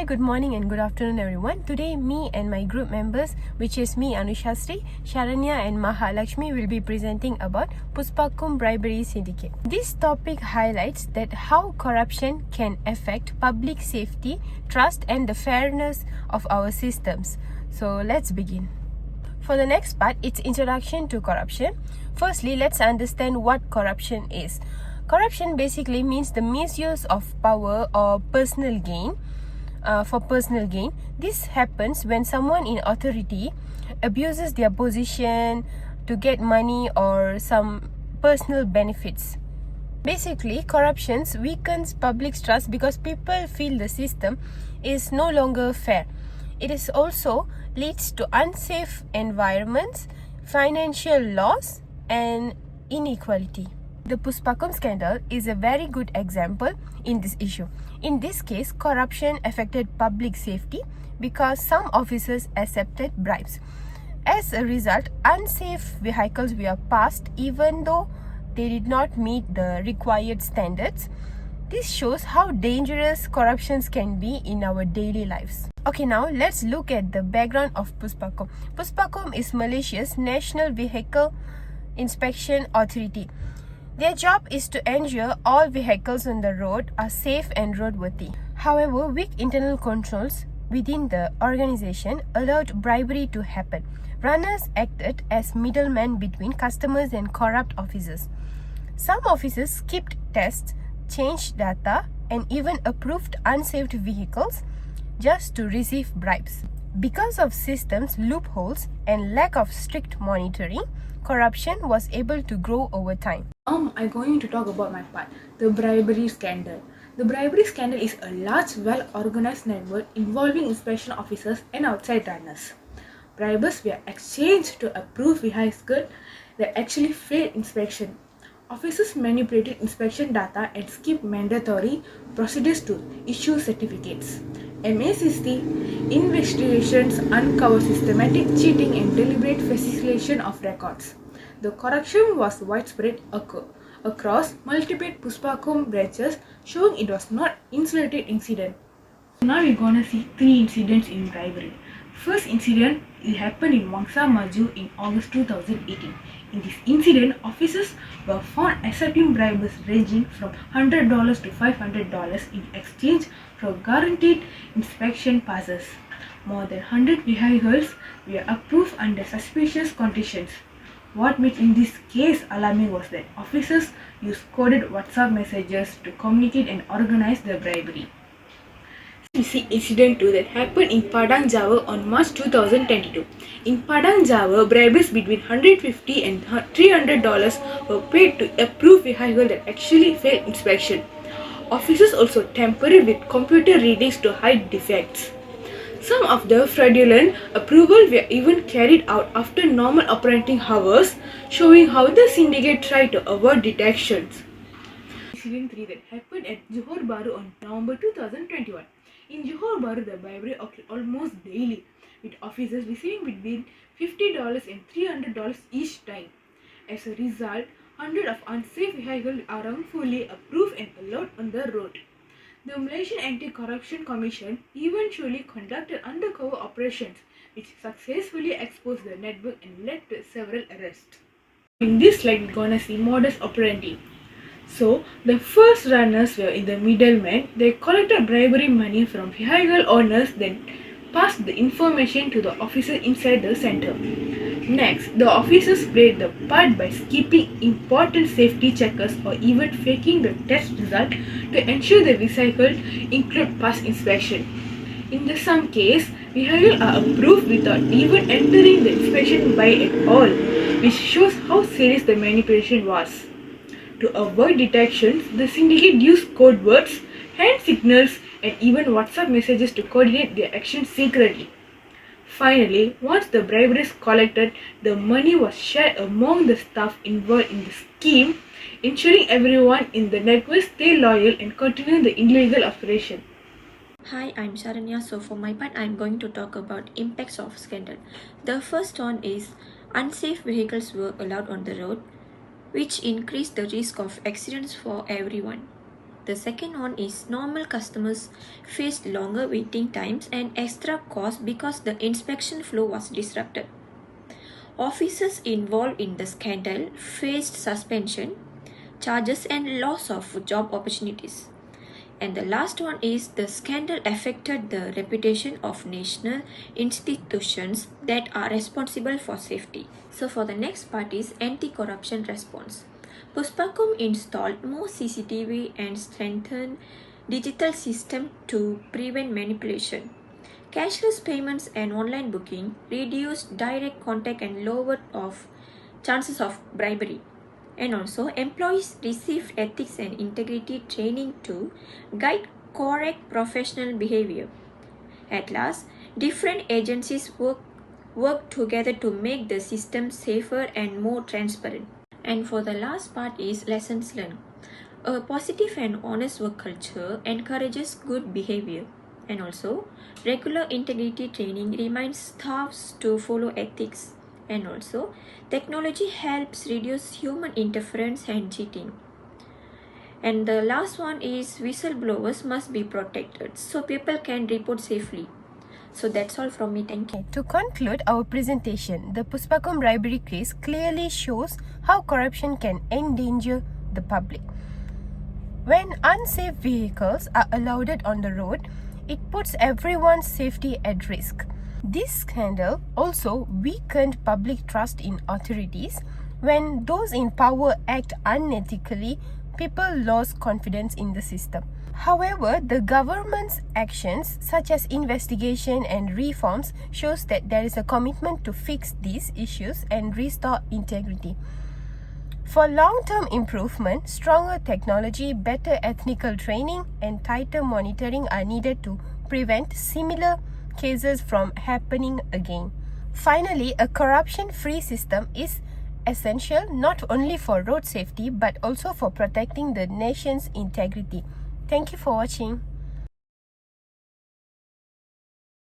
Hi, good morning and good afternoon everyone. Today me and my group members, which is me Anushastri, Sharanya and Mahalakshmi, will be presenting about PUSPAKOM bribery syndicate. This topic highlights that how corruption can affect public safety, trust and the fairness of our systems. So let's begin. For the next part, it's introduction to corruption. Firstly, let's understand what corruption is. Corruption basically means the misuse of power or personal gain. For personal gain, this happens when someone in authority abuses their position to get money or some personal benefits. Basically, corruption weakens public trust because people feel the system is no longer fair. It is also leads to unsafe environments, financial loss, and inequality. The PUSPAKOM scandal is a very good example in this issue. In this case, corruption affected public safety because some officers accepted bribes. As a result, unsafe vehicles were passed even though they did not meet the required standards. This shows how dangerous corruptions can be in our daily lives. Okay, now let's look at the background of PUSPAKOM. PUSPAKOM is Malaysia's National Vehicle Inspection Authority. Their job is to ensure all vehicles on the road are safe and roadworthy. However, weak internal controls within the organization allowed bribery to happen. Runners acted as middlemen between customers and corrupt officers. Some officers skipped tests, changed data, and even approved unsaved vehicles just to receive bribes. Because of systems loopholes and lack of strict monitoring, corruption was able to grow over time. I'm going to talk about my part, the bribery scandal. The bribery scandal is a large, well-organized network involving inspection officers and outside runners. Bribes were exchanged to approve vehicles that actually failed inspection. Officers manipulated inspection data and skipped mandatory procedures to issue certificates. MACC investigations uncover systematic cheating and deliberate falsification of records. The corruption was widespread across multiple PUSPAKOM branches, showing it was not isolated incident. Now we're gonna see 3 incidents in bribery. First incident happened in Wangsa Maju in August 2018. In this incident, officers were found accepting bribes ranging from $100 to $500 in exchange for guaranteed inspection passes. More than 100 vehicles were approved under suspicious conditions. What made in this case alarming was that officers used coded WhatsApp messages to communicate and organize the bribery. We see incident 2 that happened in Padang, Java on March 2022. In Padang, Java, bribes between $150 and $300 were paid to approve vehicles that actually failed inspection. Officers also tampered with computer readings to hide defects. Some of the fraudulent approvals were even carried out after normal operating hours, showing how the syndicate tried to avoid detections. Incident 3 that happened at Johor Bahru on November 2021. In Johor Bahru, the bribery occurred almost daily, with officers receiving between $50 and $300 each time. As a result, hundreds of unsafe vehicles are wrongfully approved and allowed on the road. The Malaysian Anti-Corruption Commission eventually conducted undercover operations, which successfully exposed the network and led to several arrests. In this slide, we're gonna see modus operandi. So, the first runners were in the middlemen. They collected bribery money from vehicle owners, then passed the information to the officers inside the center. Next, the officers played the part by skipping important safety checkers or even faking the test result to ensure the vehicle include past inspection. In some cases, vehicles are approved without even entering the inspection by at all, which shows how serious the manipulation was. To avoid detections, the syndicate used code words, hand signals, and even WhatsApp messages to coordinate their actions secretly. Finally, once the bribery is collected, the money was shared among the staff involved in the scheme, ensuring everyone in the network stay loyal and continue the illegal operation. Hi, I'm Sharanya. So for my part, I'm going to talk about impacts of scandal. The first one is unsafe vehicles were allowed on the road, which increased the risk of accidents for everyone. The second one is normal customers faced longer waiting times and extra costs because the inspection flow was disrupted. Officers involved in the scandal faced suspension, charges and loss of job opportunities. And the last one is the scandal affected the reputation of national institutions that are responsible for safety. So for the next part is anti-corruption response. PUSPAKOM installed more CCTV and strengthened digital system to prevent manipulation. Cashless payments and online booking reduced direct contact and lowered chances of bribery. And also, employees received ethics and integrity training to guide correct professional behavior. At last, different agencies work together to make the system safer and more transparent. And for the last part is lessons learned. A positive and honest work culture encourages good behavior. And also, regular integrity training reminds staffs to follow ethics. And also, technology helps reduce human interference and cheating. And the last one is whistleblowers must be protected so people can report safely. So that's all from me. Thank you. To conclude our presentation, the PUSPAKOM bribery case clearly shows how corruption can endanger the public. When unsafe vehicles are allowed on the road, it puts everyone's safety at risk. This scandal also weakened public trust in authorities. When those in power act unethically, people lost confidence in the system. However, the government's actions such as investigation and reforms shows that there is a commitment to fix these issues and restore integrity. For long-term improvement, stronger technology, better ethical training and tighter monitoring are needed to prevent similar cases from happening again. Finally, a corruption-free system is essential not only for road safety but also for protecting the nation's integrity. Thank you for watching.